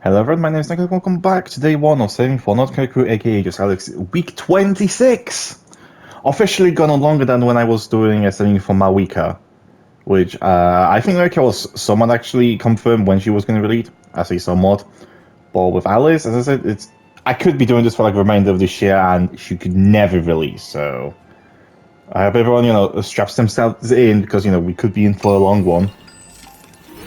Hello everyone, my name is Nicole. Welcome back to day 1 of saving for Nod Krai, aka just Alex, week 26! Officially gone on longer than when I was doing a saving for Mawika, which I think Mawika was somewhat actually confirmed when she was going to release, I say somewhat. But with Alice, as I said, I could be doing this for like the remainder of this year and she could never release, so I hope everyone, straps themselves in because, we could be in for a long one.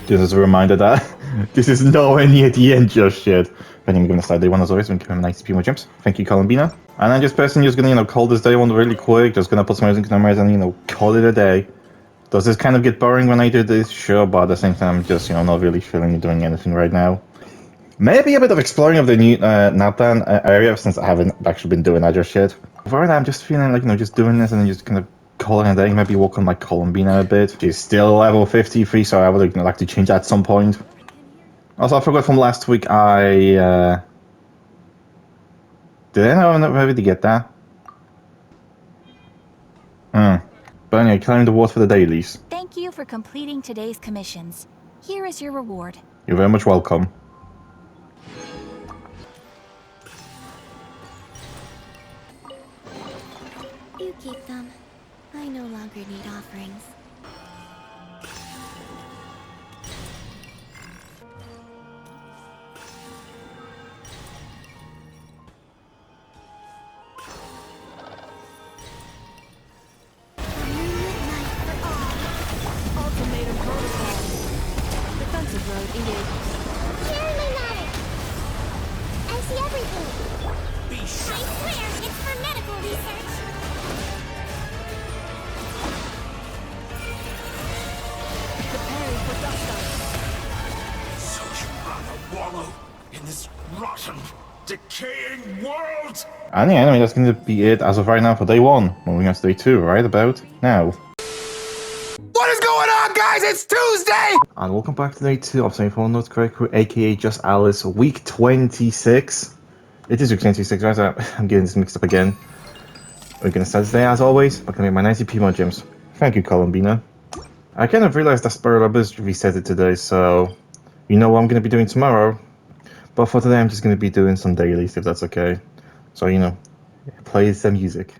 Just as a reminder that this is nowhere near the end just yet. But I'm gonna start day 1 as always, and give him 90p more gems. Thank you, Columbina. And I'm just personally just gonna, call this day 1 really quick, just gonna put some music numbers and, call it a day. Does this kind of get boring when I do this? Sure, but at the same time, I'm just, not really feeling doing anything right now. Maybe a bit of exploring of the new Nathan area, since I haven't actually been doing that just yet. Right now, I'm just feeling like, just doing this and then just kind of calling a day, maybe work on my Columbina a bit. She's still level 53, so I would like to change that at some point. Also, I forgot from last week, did I not really get that? But anyway, claim the award for the dailies. Thank you for completing today's commissions. Here is your reward. You're very much welcome. You keep them. I no longer need offerings. Ultimatum protocol. Defensive road engaged. Candyland! I see everything. I swear it's for medical research. Preparing for dust up. So you'd rather wallow in this rotten, decaying world? And yeah, anyway, that's going to be it as of right now for day 1. Moving on to day 2, right about now. What is going on, guys? It's Tuesday! And welcome back to day 2 of saving for Nod Krai, aka just Alice, week 26. It is week 26, right? I'm getting this mixed up again. We're going to start today, as always, by claiming my 90p more gems. Thank you, Columbina. I kind of realized that Spiral Abyss reset it today, so you know what I'm going to be doing tomorrow. But for today, I'm just going to be doing some dailies, if that's okay. So, play some music.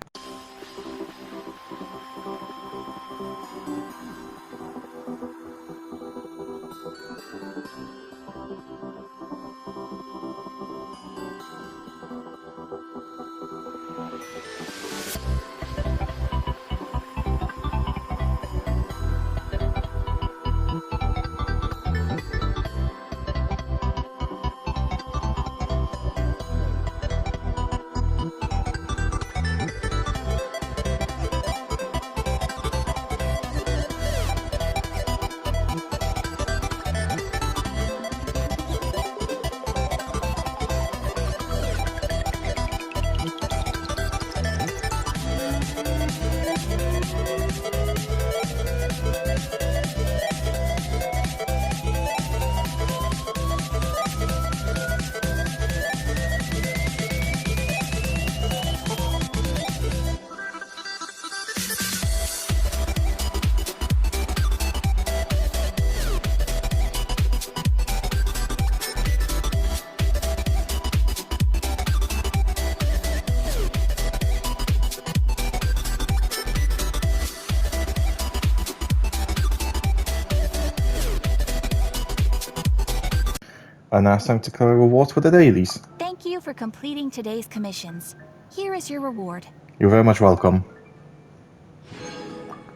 And now it's time to collect rewards for the dailies. Thank you for completing today's commissions. Here is your reward. You're very much welcome.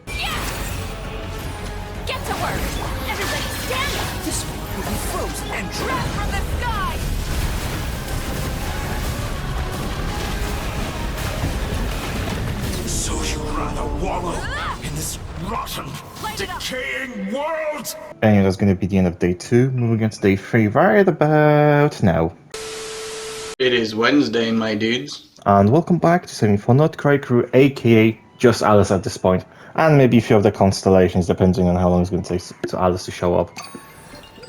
Get to work! Everybody stand up! This one will be frozen and Drop from the sky! So you'd rather wallow in this rotten, decaying world? Anyway, that's going to be the end of day 2. Moving on to day 3 right about now. It is Wednesday, my dudes. And welcome back to saving for Nod Krai crew, aka just Alice at this point. And maybe a few of the constellations, depending on how long it's going to take to Alice to show up.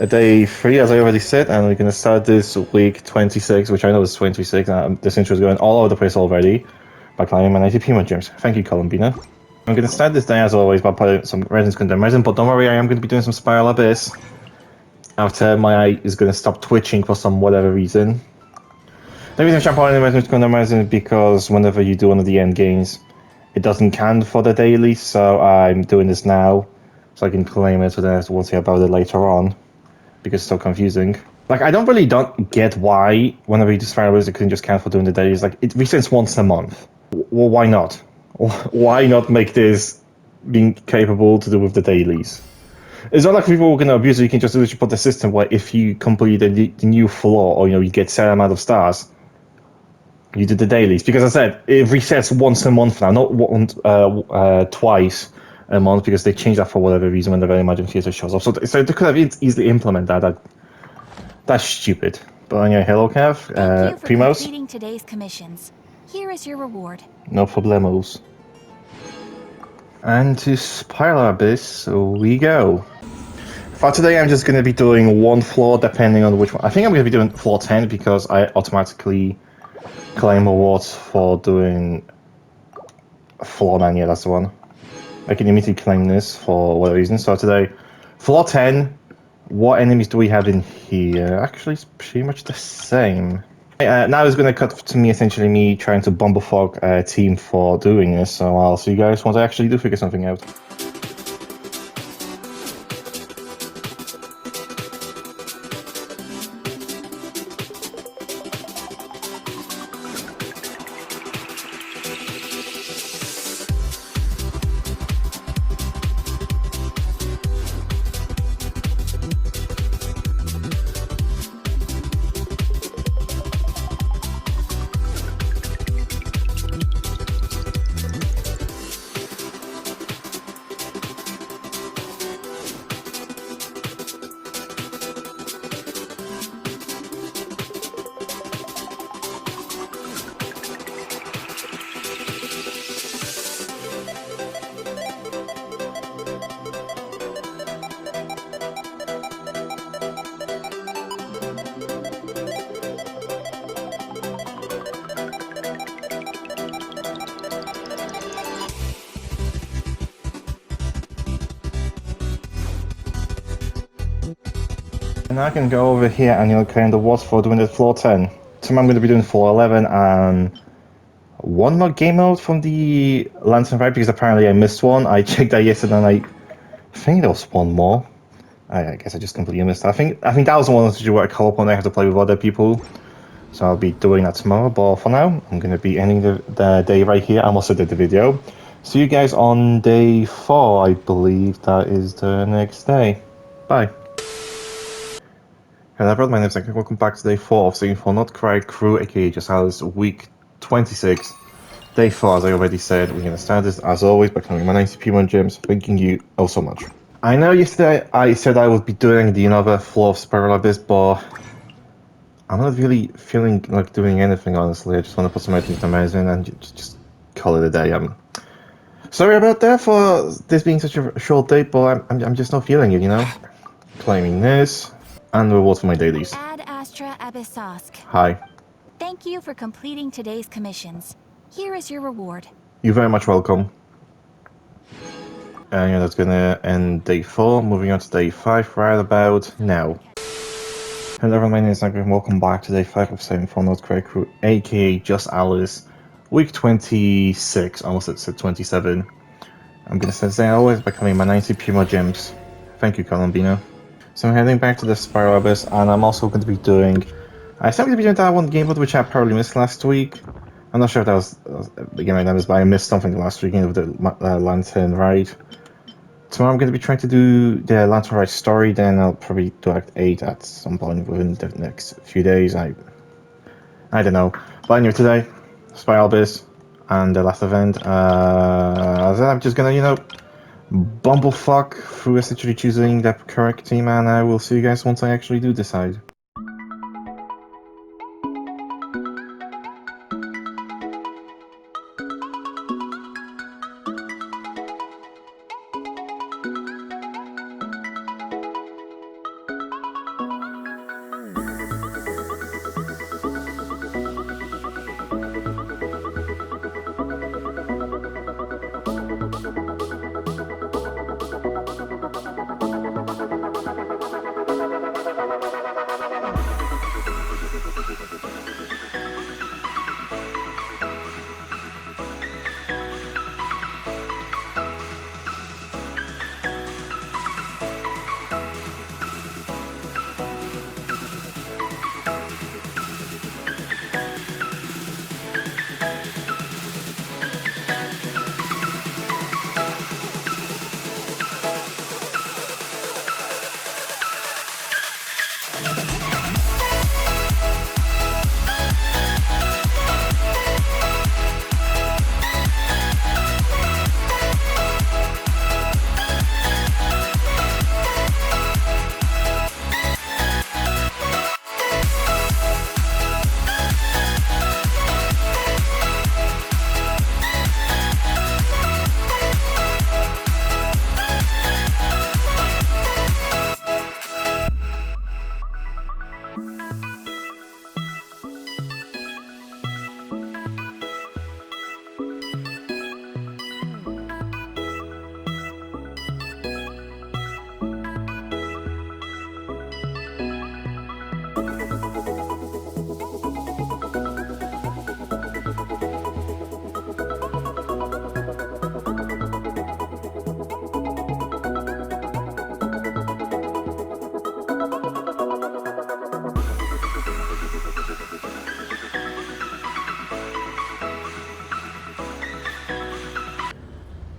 Day 3, as I already said, and we're going to start this week 26, which I know is 26. This intro is going all over the place already by climbing my 90p more gems. Thank you, Columbina. I'm going to start this day, as always, by putting some resins condemn resin, but don't worry, I am going to be doing some Spiral Abyss. after my eye is gonna stop twitching for some whatever reason. The reason Champagne is going to imagine is because whenever you do one of the end games, it doesn't count for the daily, so I'm doing this now so I can claim it, so then I won't say about it later on because it's so confusing. Like, I don't get why whenever you do survivors it can just count for doing the dailies. Like, it resets once a month. Well, why not? Why not make this being capable to do with the dailies? It's not like people are going to abuse it. You can just literally put the system where if you complete the new floor, or you get certain amount of stars, you did the dailies. Because I said it resets once a month now, not twice a month, because they changed that for whatever reason when the very emergency theater shows up. So they could have easily implemented that. That's stupid. But anyway, hello Kev. Thank you for Primos. completing today's commissions. Here is your reward. No problemos. And to Spiral Abyss we go. For today I'm just going to be doing one floor depending on which one. I think I'm going to be doing floor 10 because I automatically claim awards for doing floor 9. Yeah, that's the one. I can immediately claim this for whatever reason. So today, floor 10. What enemies do we have in here? Actually, it's pretty much the same. Now it's going to cut to me, essentially me trying to bumblefuck a team for doing this. So I'll see you guys once I actually do figure something out. And I can go over here and claim the awards for doing the floor 10. Tomorrow I'm going to be doing floor 11 and one more game mode from the Lantern Rite because apparently I missed one. I checked that yesterday and I think there was one more. I guess I just completely missed that. I think that was the one where I call upon I have to play with other people. So I'll be doing that tomorrow. But for now, I'm going to be ending the day right here. I also did the video. See you guys on day 4. I believe that is the next day. Bye. Hello everyone, my name is Nicole. Welcome back to day 4 of Singing for Nod Krai crew, aka just Alice, week 26. Day 4, as I already said, we're going to start this as always by claiming my 90 P1 gems. Thanking you oh so much. I know yesterday I said I would be doing the another floor of Spiral Abyss, but I'm not really feeling like doing anything honestly. I just want to put some items in magazine and just call it a day. Sorry about that for this being such a short day, but I'm just not feeling it, you know? Claiming this. And rewards for my dailies. Ad Astra Abyssosk. Hi. Thank you for completing today's commissions. Here is your reward. You're very much welcome. And yeah, that's gonna end day 4. Moving on to day 5 right about now. Hello everyone, my name is Nod, and welcome back to day 5 of 7 for Nod Krai crew, aka Just Alice. Week 26, almost said 27. I'm gonna start saying always by claiming my 90 Puma gems. Thank you, Columbina. So I'm heading back to the Spiral Abyss, and I'm also going to be doing... I said I'm going to be doing that one game mode which I probably missed last week. I'm not sure if that was the game I missed, but I missed something last weekend with the Lantern Rite. Tomorrow I'm going to be trying to do the Lantern Rite story, then I'll probably do Act 8 at some point within the next few days. I don't know. But anyway, today, Spiral Abyss, and the last event. I'm just going to, bumblefuck through essentially choosing the correct team, and I will see you guys once I actually do decide.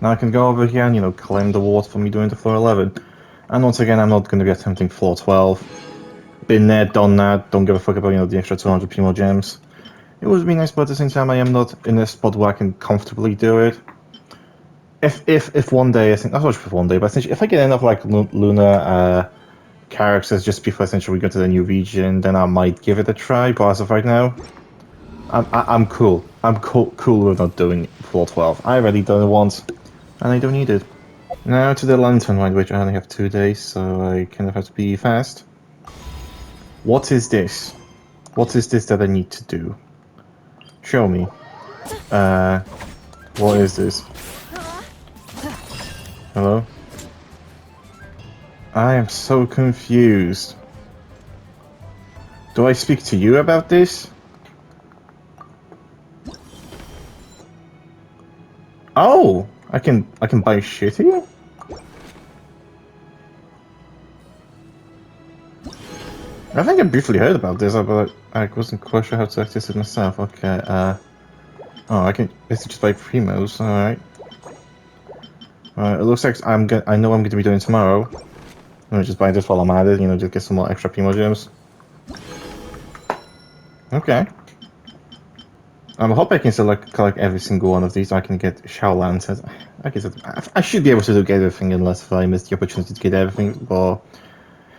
Now I can go over here and, you know, claim the award for me doing the floor 11. And once again, I'm not going to be attempting floor 12. Been there, done that, don't give a fuck about, you know, the extra 200 primo gems. It would be nice, but at the same time, I am not in a spot where I can comfortably do it. If one day, I think, not so much for one day, but essentially, if I get enough, like, Luna, characters just before essentially we go to the new region, then I might give it a try, but as of right now, I'm cool. I'm cool with not doing floor 12. I already done it once, and I don't need it. Now to the lantern ride, which I only have 2 days, so I kind of have to be fast. What is this? What is this that I need to do? Show me. What is this? Hello? I am so confused. Do I speak to you about this? Oh! I can buy shit here? I think I briefly heard about this, but I wasn't quite sure how to access it myself. Okay, oh, I can basically just buy primos, alright. It looks like I know what I'm going to be doing tomorrow. I'm going to just buy this while I'm at it, you know, just get some more extra primo gems. Okay. I hope I can still collect every single one of these so I can get Shao Lanterns. I guess I should be able to get everything unless I miss the opportunity to get everything, but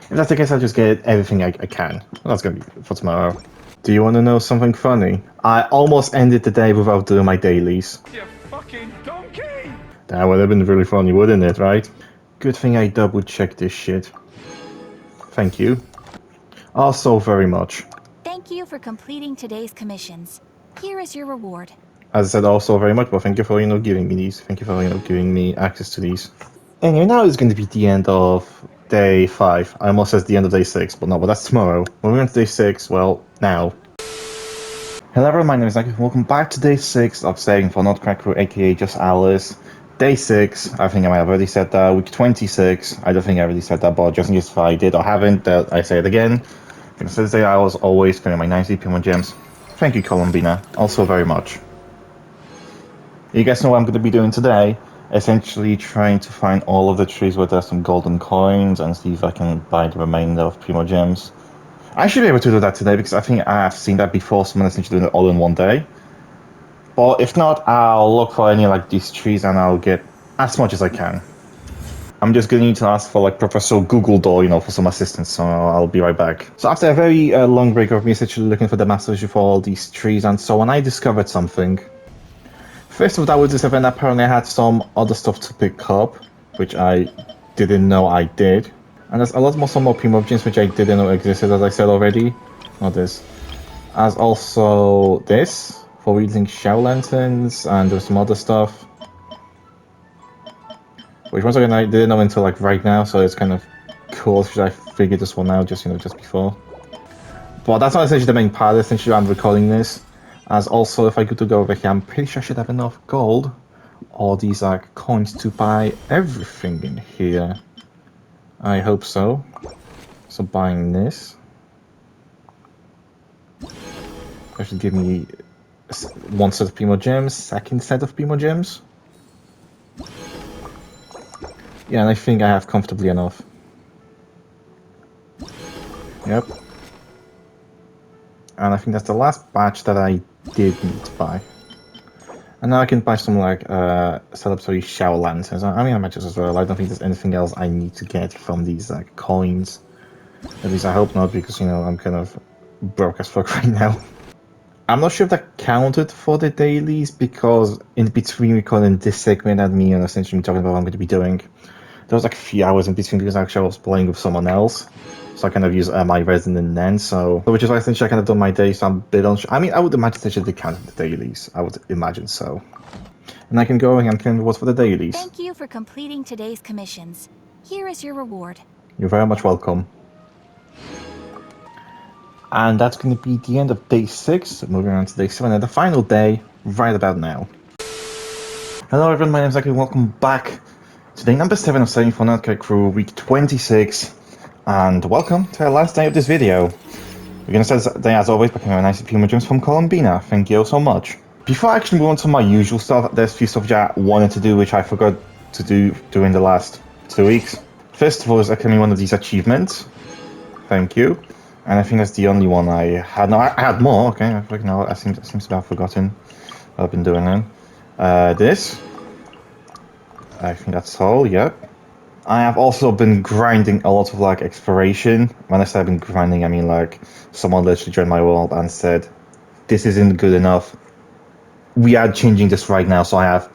if that's the case, I'll just get everything I can. That's going to be for tomorrow. Do you want to know something funny? I almost ended the day without doing my dailies. You fucking donkey! That would have been really funny, wouldn't it, right? Good thing I double checked this shit. Thank you. Also very much. Thank you for completing today's commissions. Here is your reward. As I said, also very much, but thank you for, you know, giving me these. Thank you for, you know, giving me access to these. Anyway, now it's going to be the end of day 5. I almost said the end of day 6, but no, but that's tomorrow. When we're on to day 6, well, now. Hello everyone, my name is Nicole, welcome back to day 6 of staying for Nod Krai, aka just Alice. Day 6, I think I might have already said that. Week 26, I don't think I already said that, but just in case if I did or haven't, I say it again. Because this day I was always spending my 90 Pokemon gems. Thank you, Columbina, also very much. You guys know what I'm going to be doing today? Essentially trying to find all of the trees where there's some golden coins and see if I can buy the remainder of Primo Gems. I should be able to do that today because I think I have seen that before, someone essentially doing it all in one day. But if not, I'll look for any like these trees and I'll get as much as I can. I'm just going to need to ask for like Professor Google Doll, you know, for some assistance, so I'll be right back. So after a very long break of me essentially looking for the master issue for all these trees and so on, I discovered something. First of all, with this event, apparently I had some other stuff to pick up, which I didn't know I did. And there's a lot more, some more Primo Gems which I didn't know existed, as I said already. Not this. As also this, for using Shao Lanterns, and there's some other stuff. Which once again I didn't know until like right now, so it's kind of cool because I figured this one out just, you know, just before. But that's not essentially the main part, essentially I'm recording this. As also, if I go to go over here, I'm pretty sure I should have enough gold, or these are coins to buy everything in here. I hope so. So buying this. That should give me one set of Primo Gems, second set of Primo Gems. Yeah, and I think I have comfortably enough. Yep. And I think that's the last batch that I did need to buy. And now I can buy some like celebratory Shao Lanterns. I mean, I might just as well. I don't think there's anything else I need to get from these like coins. At least I hope not, because you know I'm kind of broke as fuck right now. I'm not sure if that counted for the dailies, because in between recording this segment and me and essentially talking about what I'm going to be doing, there was like a few hours in between because actually I was playing with someone else. So I kind of use my resident then, so which is why essentially I kind of done my day, so I'm a bit unsure. I mean, I would imagine essentially they counted the dailies. I would imagine so. And I can go and claim rewards for the dailies. Thank you for completing today's commissions. Here is your reward. You're very much welcome. And that's going to be the end of day 6. Moving on to day 7 and the final day, right about now. Hello everyone, my name is Zach and welcome back to day number 7 of Staying for Nod Krai Crew, week 26. And welcome to the last day of this video. We're going to start this day as always by getting a nice Primo Gems from Columbina. Thank you so much. Before I actually move on to my usual stuff, there's a few stuff that I wanted to do which I forgot to do during the last 2 weeks. First of all is actually one of these achievements. Thank you. And I think that's the only one I had. No, I had more. Okay, I seem to have forgotten what I've been doing then. This. I think that's all. Yep. I have also been grinding a lot of like exploration. When I say I've been grinding, I mean like someone literally joined my world and said, "This isn't good enough. We are changing this right now." So I have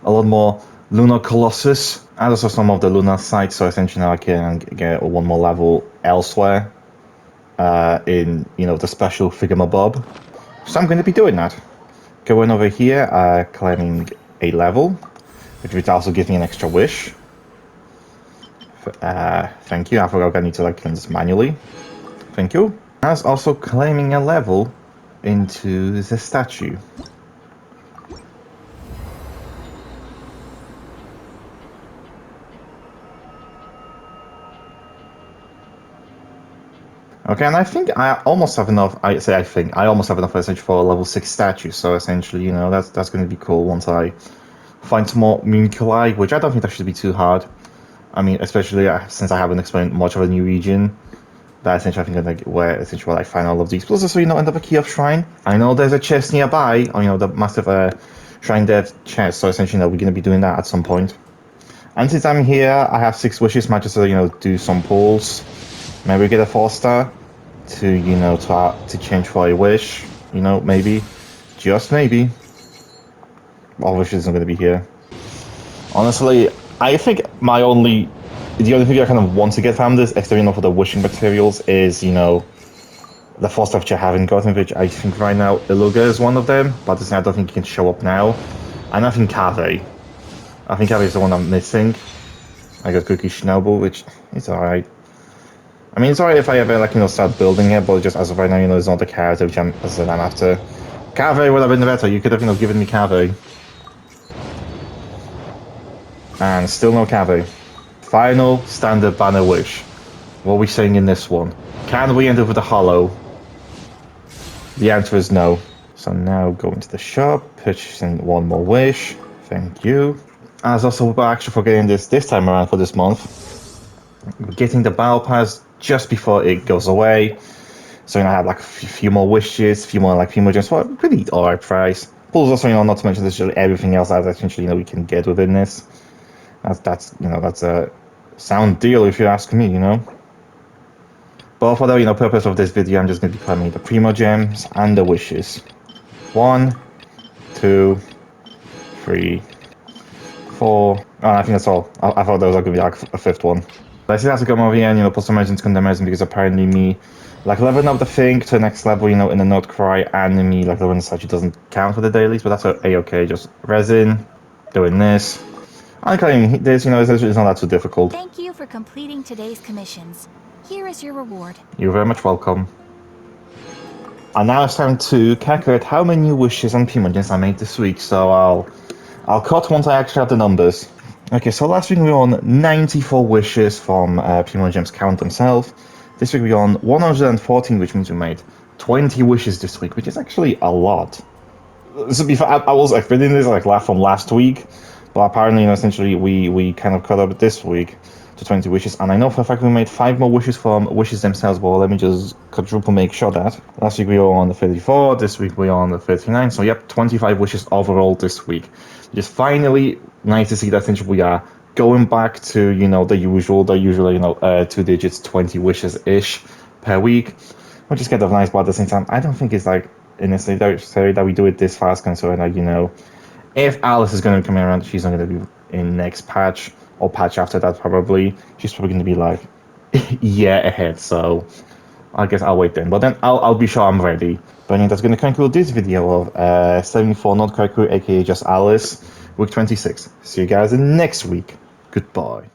a lot more Lunar Colossus and also some of the Lunar sites. So essentially now I can get one more level elsewhere. In the special Thingamabob. So I'm going to be doing that. Going over here, claiming a level, which also gives me an extra wish. Thank you. I forgot I need to claim this manually. Thank you. As also claiming a level into the statue. Okay, and I think I almost have enough. I almost have enough essentially for a level 6 statue. So essentially, that's going to be cool once I find some more Krai, which I don't think that should be too hard. I mean, especially since I haven't explained much of a new region. That essentially I think where essentially I find all of these. Plus, also another key of shrine. I know there's a chest nearby. Or the massive shrine dev chest. So essentially, we're going to be doing that at some point. And since I'm here, I have 6 wishes. Might just do some pulls. Maybe get a 4-star. To change for a wish, maybe, just maybe. All wishes are going to be here. Honestly, I think the only thing I kind of want to get from this, except for the wishing materials, is the 4-star which I haven't gotten, which I think right now Iluga is one of them, but I don't think it can show up now. And I think Cave. I think Cave is the one I'm missing. I got Cookie Shinobu, which is alright. I mean, it's alright if I ever, start building it, but just as of right now, it's not the character which I'm after. Cave would have been better. You could have, given me Cave. And still no Cave. Final standard banner wish. What are we saying in this one? Can we end up with a hollow? The answer is no. So now going to the shop, purchasing one more wish. Thank you. As also, we're actually forgetting this time around for this month. We're getting the battle pass just before it goes away, so I have a few more wishes, a few more gems for a pretty alright price. Plus also not to mention there's everything else that essentially we can get within this. That's a sound deal if you ask me, But for the purpose of this video, I'm just going to be claiming the Primo gems and the wishes. 1, 2, 3, 4. Oh, I think that's all. I thought there was going to be a 5th one. I still have to come over here and, put some legends in because apparently me, leveling up the thing to the next level, in the Nod Krai, and me, leveling the statue doesn't count for the dailies, but that's a-okay. Just resin, doing this. I'm claiming this, it's not that too difficult. Thank you for completing today's commissions. Here is your reward. You're very much welcome. And now it's time to calculate how many wishes and Primogems I made this week, so I'll cut once I actually have the numbers. Okay, so last week we were on 94 wishes from Primogems count themselves. This week we were on 114, which means we made 20 wishes this week, which is actually a lot. So before I was expecting this from last week, but apparently essentially we kind of caught up this week to 20 wishes, and I know for a fact we made 5 more wishes from wishes themselves, but let me just quadruple make sure that. Last week we were on the 34, this week we are on the 39, so yep, 25 wishes overall this week. Just finally nice to see that essentially we are going back to, the usual, 2 digits, 20 wishes-ish per week, which is kind of nice, but at the same time, I don't think it's necessary that we do it this fast, considering if Alice is going to be coming around, she's not going to be in next patch, or patch after that probably. She's probably going to be yeah ahead, so I guess I'll wait then. But then I'll be sure I'm ready. But anyway, that's going to conclude this video of 74 Nod Krai, aka just Alice, week 26. See you guys in next week. Goodbye.